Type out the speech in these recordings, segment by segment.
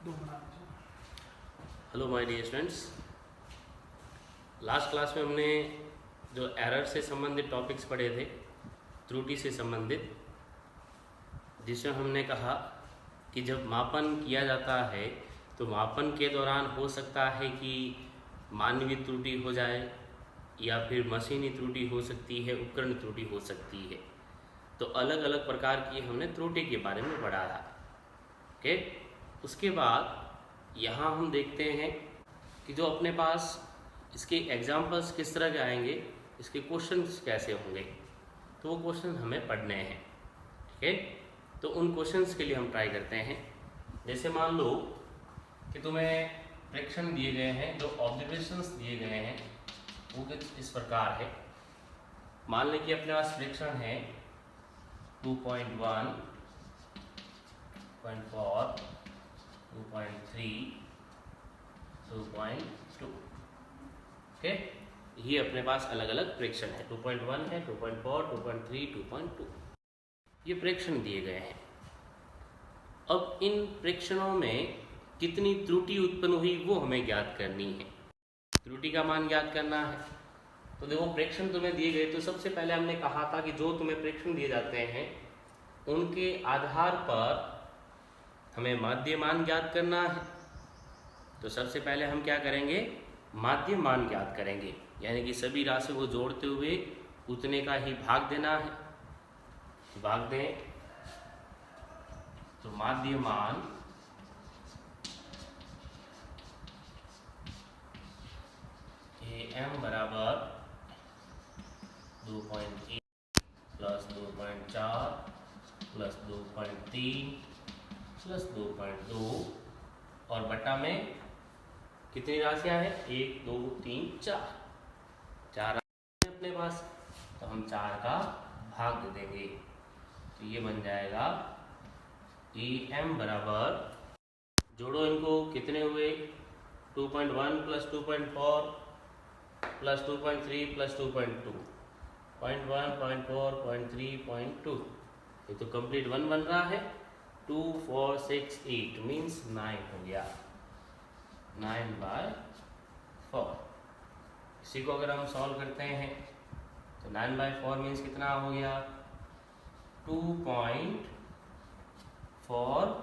Hello my dear students, last class में हमने जो एरर से संबंधित टॉपिक्स पढ़े थे, त्रुटि से संबंधित, जिसमें हमने कहा कि जब मापन किया जाता है तो मापन के दौरान हो सकता है कि मानवीय त्रुटि हो जाए या फिर मशीनी त्रुटि हो सकती है, उपकरण त्रुटि हो सकती है। तो अलग अलग प्रकार की हमने त्रुटि के बारे में पढ़ा था। ओके, उसके बाद यहाँ हम देखते हैं कि जो अपने पास इसके एग्जाम्पल्स किस तरह के आएंगे, इसके क्वेश्चंस कैसे होंगे, तो वो क्वेश्चन हमें पढ़ने हैं। ठीक है, तो उन क्वेश्चंस के लिए हम ट्राई करते हैं। जैसे मान लो कि तुम्हें प्रेक्षण दिए गए हैं, जो ऑब्जर्वेशंस दिए गए हैं वो कुछ इस प्रकार है। मान लें कि अपने पास प्रेक्षण है 2.1, 2.4, 2.3, 2.2। ओके, ये अपने पास अलग अलग प्रेक्षण है। 2.1 है, 2.4, 2.3, 2.2, ये प्रेक्षण दिए गए हैं। अब इन प्रेक्षणों में कितनी त्रुटि उत्पन्न हुई वो हमें ज्ञात करनी है, त्रुटि का मान ज्ञात करना है। तो देखो, प्रेक्षण तुम्हें दिए गए, तो सबसे पहले हमने कहा था कि जो तुम्हें प्रेक्षण दिए जाते हैं उनके आधार पर हमें माध्य मान ज्ञात करना है। तो सबसे पहले हम क्या करेंगे, माध्य मान ज्ञात करेंगे, यानी कि सभी राशि को जोड़ते हुए उतने का ही भाग देना है। भाग दें तो माध्य मान AM बराबर 2.1 प्लस 2.4 प्लस 2.3 प्लस 2.2 और बटा में कितनी राशियां हैं, 1, 2, 3, 4, 4 राशियां अपने पास, तो हम 4 का भाग दे देंगे। तो ये बन जाएगा AM बराबर, जोड़ो इनको, कितने हुए, 2.1 प्लस 2.4 प्लस 2.3 प्लस 2.2, 0.1, 0.4, 0.3, 0.2, ये तो कंप्लीट 1 बन रहा है। 2, 4, 6, 8 मीन्स 9 हो गया, 9/4। इसी को अगर हम सॉल्व करते हैं तो 9/4 मीन्स कितना हो गया, 2.4,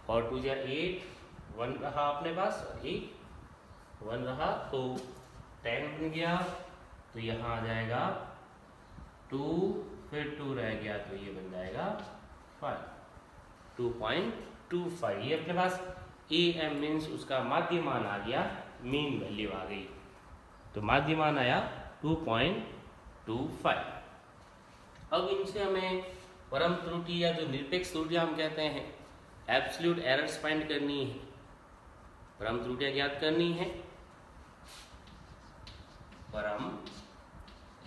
और 2 या 8, 1 रहा अपने पास, 8 1 रहा, तो 10 बन गया। तो यहाँ आ जाएगा 2, फिर 2 रह गया, तो ये बन जाएगा 5, 2.25। ये अपने पास AM मीन्स उसका माध्य मान आ गया, मीन वैल्यू आ गई, तो माध्य मान आया 2.25। अब इनसे हमें परम त्रुटि या जो निरपेक्ष त्रुटि हम कहते हैं, एब्सोल्यूट एरर्स फाइंड करनी है, परम त्रुटियां ज्ञात करनी है। परम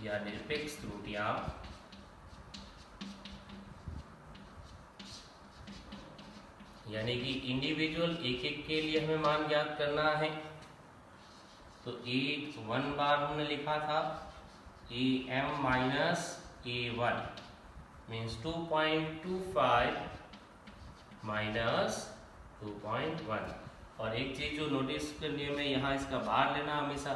या निरपेक्ष त्रुटियां यानी कि इंडिविजुअल एक एक के लिए हमें मान ज्ञात करना है। तो 1 बार हमने लिखा था, AM minus A1 means 2.25 minus 2.1। और एक चीज जो नोटिस करनी है, यहाँ इसका बाहर लेना हमेशा।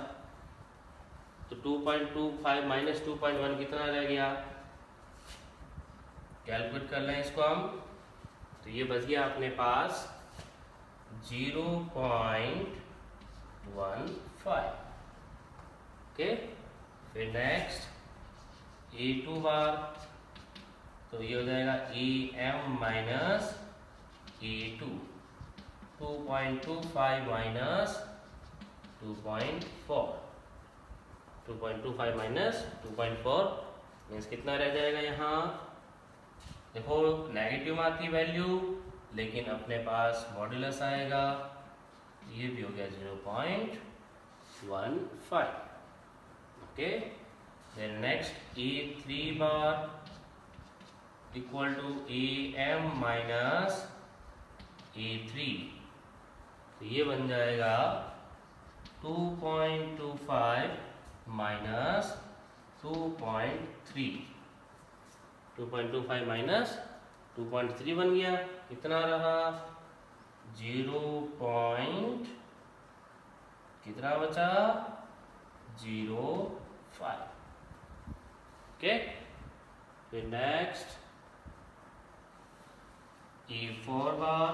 तो 2.25 माइनस 2.1 कितना रह गया, कैलकुलेट कर लें इसको हम, तो ये बच गया अपने पास 0.15। ओके, फिर नेक्स्ट A2 बार, तो ये हो जाएगा AM minus A2, 2.25 minus 2.4, 2.25 minus 2.4 means कितना रह जाएगा। यहाँ देखो, नेगेटिव आती वैल्यू, लेकिन अपने पास मॉड्यूलस आएगा, ये भी हो गया 0.15। Okay, then next A3 bar equal to AM minus A3, तो ये बन जाएगा 2.25 माइनस 2.3, 2.25 माइनस 2.3 बन गया, कितना रहा 0. कितना बचा? 0.5. ओके, फिर next A4 bar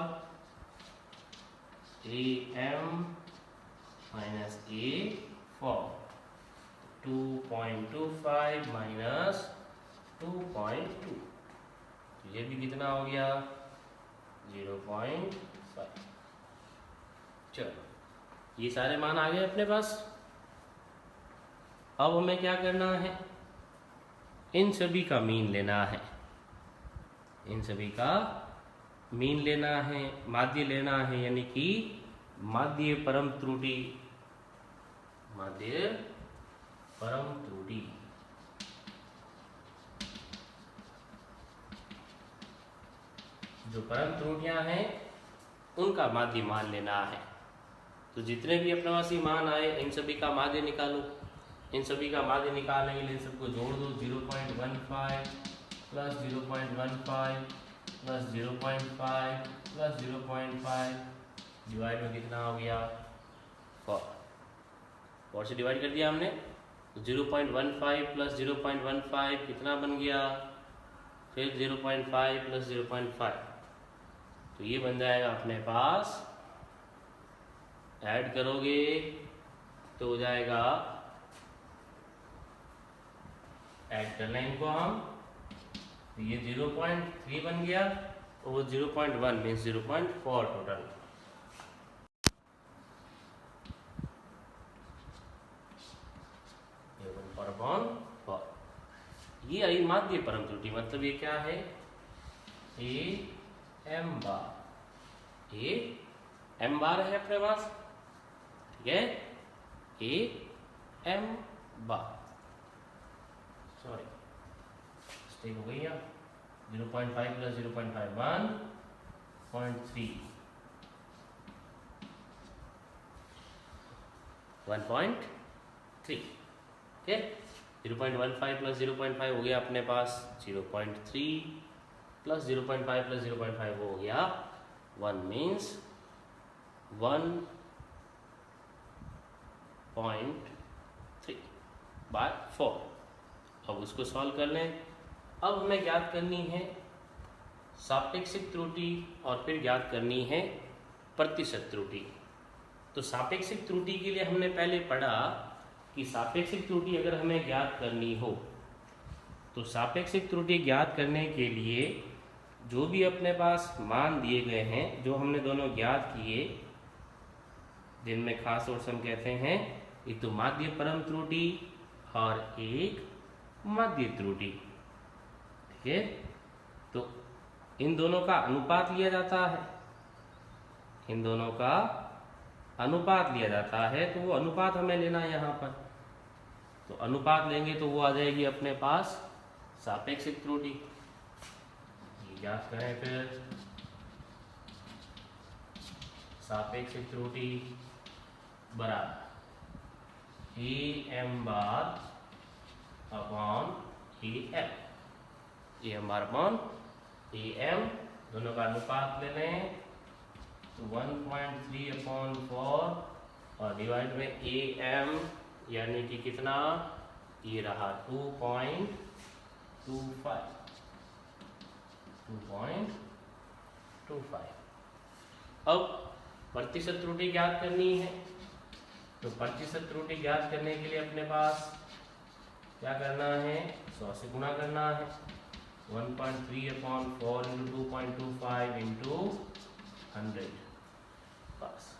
AM minus A4 2.25 minus 2.2, तो ये भी कितना हो गया? 0.5. चलो ये सारे मान आ गए अपने पास। अब हमें क्या करना है? इन सभी का मीन लेना है, इन सभी का मीन लेना है, माध्य लेना है, यानी कि माध्य परम त्रुटि, माध्य परम त्रुटि। जो परम त्रुटियां हैं उनका माध्य मान लेना है। तो जितने भी अपने पास ये मान आए इन सभी का माध्य निकालो। इन सभी का माध्य निकालने के लिए सबको जोड़ दो। 0.15 प्लस 0.15 प्लस 0.5 प्लस 0.5 डिवाइड में कितना हो गया? 4 से डिवाइड कर दिया हमने, तो 0.15 प्लस 0.15 कितना बन गया? फिर 0.5 प्लस 0.5, तो ये बन जाएगा अपने पास, ऐड करोगे तो हो जाएगा, ऐड कर लें इनको हम, तो ये 0.3 बन गया और वो 0.1 मीन्स 0.4 टोटल। ये आई माध्य परम त्रुटि, मतलब ये क्या है? AM बार, AM बार है अपने पास, ठीक है? AM बार, सॉरी मिस्टेक हो गई यहाँ। 0.5 प्लस 0.5 1.3 1.3, ओके। 0.15 प्लस 0.5 हो गया अपने पास 0.3 प्लस 0.5 प्लस 0.5 हो गया 1 मीन्स 1.3/4। अब उसको सॉल्व कर लें। अब हमें ज्ञात करनी है सापेक्षिक त्रुटि और फिर ज्ञात करनी है प्रतिशत त्रुटि। तो सापेक्षिक त्रुटि के लिए हमने पहले पढ़ा कि सापेक्षिक त्रुटि अगर हमें ज्ञात करनी हो तो सापेक्षिक त्रुटि ज्ञात करने के लिए जो भी अपने पास मान दिए गए हैं, जो हमने दोनों ज्ञात किए, जिनमें खास और सम कहते हैं, एक तो माध्य परम त्रुटि और एक माध्य त्रुटि, ठीक है? तो इन दोनों का अनुपात लिया जाता है, इन दोनों का अनुपात लिया जाता है, तो वो अनुपात हमें लेना है यहाँ पर। तो अनुपात लेंगे तो वो आ जाएगी अपने पास सापेक्षिक त्रुटि। ज्ञात करें फिर सापेक्षिक त्रुटि बराबर AM bar upon AM, AM bar upon AM, दोनों का अनुपात ले लें तो 1.3/4 और डिवाइड में AM यानी कि कितना? ये रहा 2.25। अब प्रतिशत त्रुटि ज्ञात करनी है, तो प्रतिशत त्रुटि ज्ञात करने के लिए अपने पास क्या करना है? 100 से गुणा करना है। 1.3/4 इंटू 2.25 इंटू 100, बस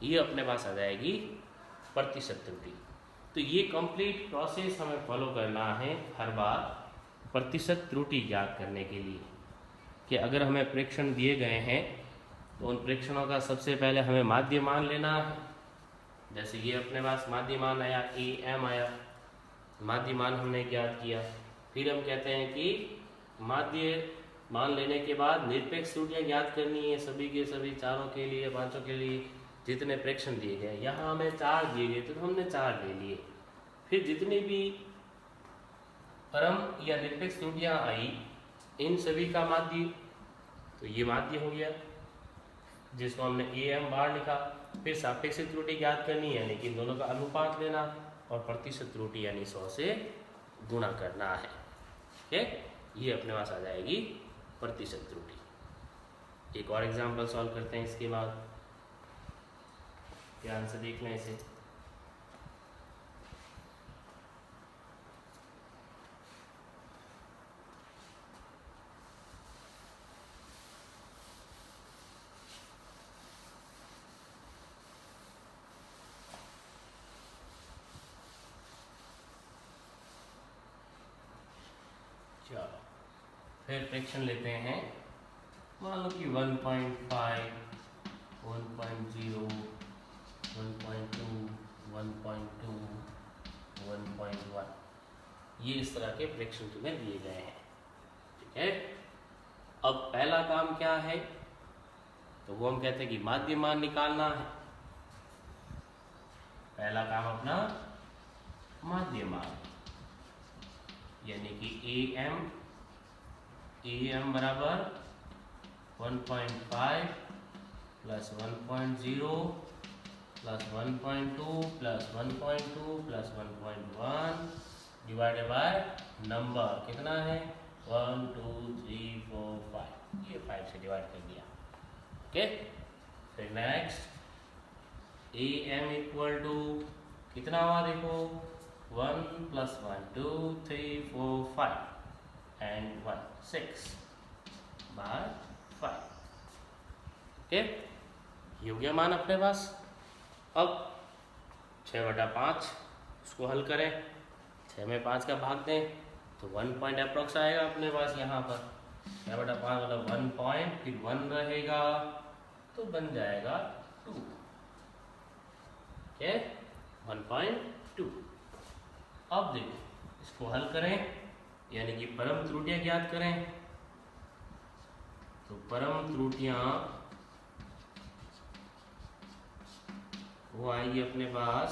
ये अपने पास आ जाएगी प्रतिशत त्रुटि। तो ये कंप्लीट प्रोसेस हमें फॉलो करना है हर बार प्रतिशत त्रुटि ज्ञात करने के लिए, कि अगर हमें प्रेक्षण दिए गए हैं तो उन प्रेक्षणों का सबसे पहले हमें माध्य मान लेना है। जैसे ये अपने पास माध्य मान आया, AM आया, माध्य मान हमने ज्ञात किया। फिर हम कहते हैं कि माध्य मान लेने के बाद निरपेक्ष त्रुटियां ज्ञात करनी है सभी के सभी, चारों के लिए, पांचों के लिए, जितने प्रेक्षण दिए गए। यहाँ हमें 4 दिए गए तो हमने 4 ले लिए। फिर जितनी भी परम या निरपेक्ष त्रुटियां आई इन सभी का माध्य, तो ये माध्य हो गया। जिसको हमने ए एम बार लिखा। फिर सापेक्षिक त्रुटि ज्ञात करनी है, यानी कि इन दोनों का अनुपात लेना और प्रतिशत त्रुटि यानी 100 से गुणा करना है। ठीक है, ये अपने पास आ जाएगी प्रतिशत त्रुटि। एक और एग्जांपल सॉल्व करते हैं इसके बाद, ध्यान से देख लें इसे। चलो फिर फ्रैक्शन लेते हैं। मान लो कि 1.5, 1.0, 1.2, 1.2, 1.1 ये इस तरह के फ्रैक्शन तुम्हें दिए गए हैं। ठीक है, अब पहला काम क्या है, तो वो हम कहते हैं कि माध्य मान निकालना है। पहला काम अपना माध्य मान, यानी कि ए एम बराबर 1.5 plus 1.0 plus 1.2 plus 1.2 plus 1.1 divided by number कितना है 1 2 3 4 5, ये 5 से डिवाइड कर दिया। ओके, फिर next A M equal to कितना हुआ देखो 1 प्लस 1 2 3 4 5 एंड 1 6 बाय 5। ओके, ये हो गया मान अपने पास। अब 6/5 उसको हल करें, 6 में 5 का भाग दें तो 1 पॉइंट अप्रोक्स आएगा अपने पास यहाँ पर। 6/5 मतलब 1 पॉइंट, फिर 1 रहेगा तो बन जाएगा 2। ओके, 1.2। अब देखो इसको हल करें, यानी कि परम त्रुटियां ज्ञात करें। तो परम त्रुटियां वो आएगी अपने पास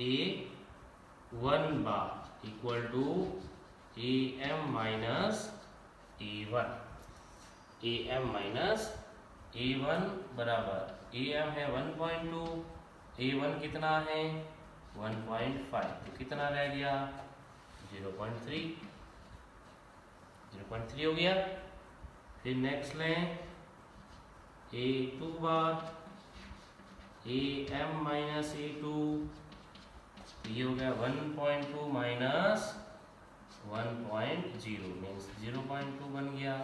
A1 bar equal to AM minus A1। AM minus A1 बराबर AM है 1.2, A1 कितना है 1.5, तो कितना रह गया 0.3 हो गया। फिर नेक्स्ट लें A2 bar AM minus A2, तो ये हो गया 1.2 माइनस 1.0 मीन्स 0.2 बन गया।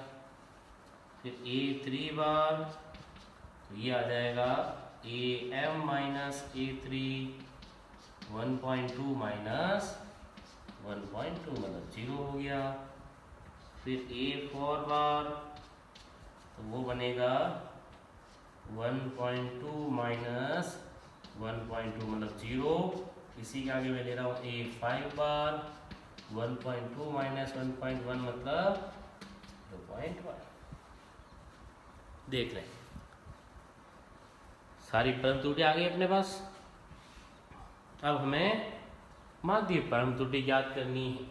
फिर A3 बार, तो ये आ जाएगा AM माइनस A3 1.2 माइनस 1.2 मतलब 0 हो गया। फिर A4 बार, तो वो बनेगा 1.2 माइनस 1.2 मतलब 0। इसी के आगे मैं ले रहा हूँ A5 बार, 1.2 माइनस 1.1 मतलब 0.1। देख लें सारी परम त्रुटि आ गई अपने पास। अब हमें माध्य परम त्रुटि ज्ञात करनी है।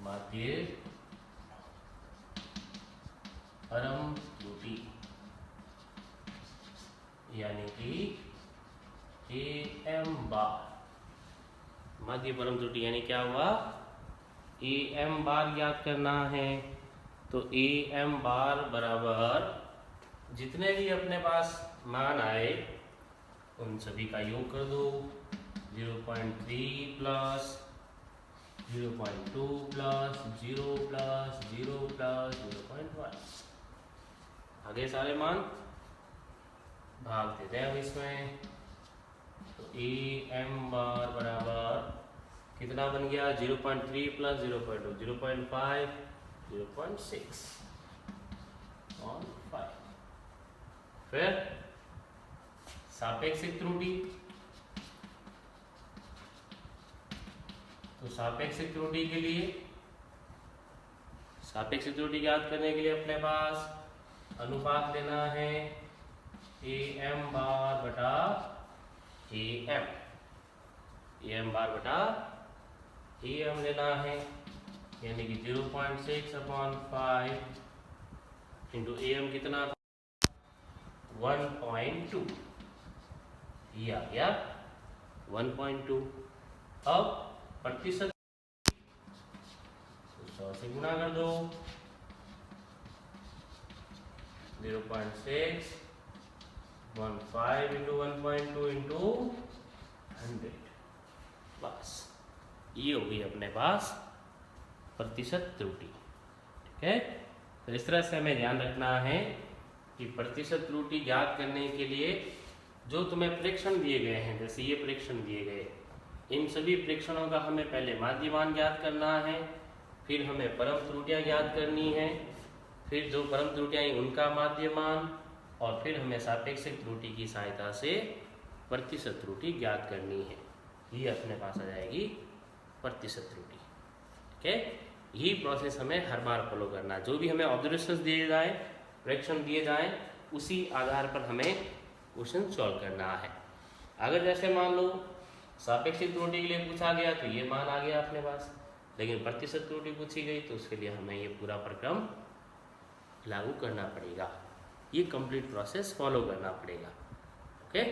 माध्य परम त्रुटि यानी कि AM बार। माध्य परम त्रुटि यानी क्या हुआ AM बार ज्ञात करना है। तो AM बार बराबर जितने भी अपने पास मान आए उन सभी का योग कर दो। 0.3 प्लस 0.2 प्लस 0 प्लस 0 प्लस 0.1 आगे सारे मान भाग देते हैं अब इसमें। तो AM बार बराबर कितना बन गया 0.3 प्लस 0.2 0.5 0.6 और 5। फिर सापेक्षिक त्रुटि, तो सापेक्षिक त्रुटि के लिए सापेक्षिक त्रुटि ज्ञात करने के लिए अपने पास अनुपात लेना है AM बार बटा AM। AM बार बटा AM लेना है, यानी कि 0.6/5 इंटू AM कितना था 1.2, ये आ गया 1.2। अब प्रतिशत 100 से गुणा कर दो 0.615 इंटू 1.2 इंटू 100, बस ये होगी अपने पास प्रतिशत त्रुटि। ठीक है, तो इस तरह से हमें ध्यान रखना है कि प्रतिशत त्रुटि ज्ञात करने के लिए जो तुम्हें प्रेक्षण दिए गए हैं, जैसे ये प्रेक्षण दिए गए, इन सभी प्रेक्षणों का हमें पहले माध्यमान ज्ञात करना है, फिर हमें परम त्रुटियां ज्ञात करनी है, फिर जो परम त्रुटियां हैं उनका माध्यमान, और फिर हमें सापेक्षिक त्रुटि की सहायता से प्रतिशत त्रुटि ज्ञात करनी है। ये अपने पास आ जाएगी प्रतिशत त्रुटि। ठीक है, यही प्रोसेस हमें हर बार फॉलो करना। जो भी हमें ऑब्जर्वेशंस दिए जाए, प्रेक्षण दिए जाएं, उसी आधार पर हमें क्वेश्चन सॉल्व करना है। अगर जैसे मान लो सापेक्षिक त्रुटि के लिए पूछा गया तो ये मान आ गया अपने पास, लेकिन प्रतिशत त्रुटि पूछी गई तो उसके लिए हमें ये पूरा प्रक्रम लागू करना पड़ेगा, ये कंप्लीट प्रोसेस फॉलो करना पड़ेगा। ओके।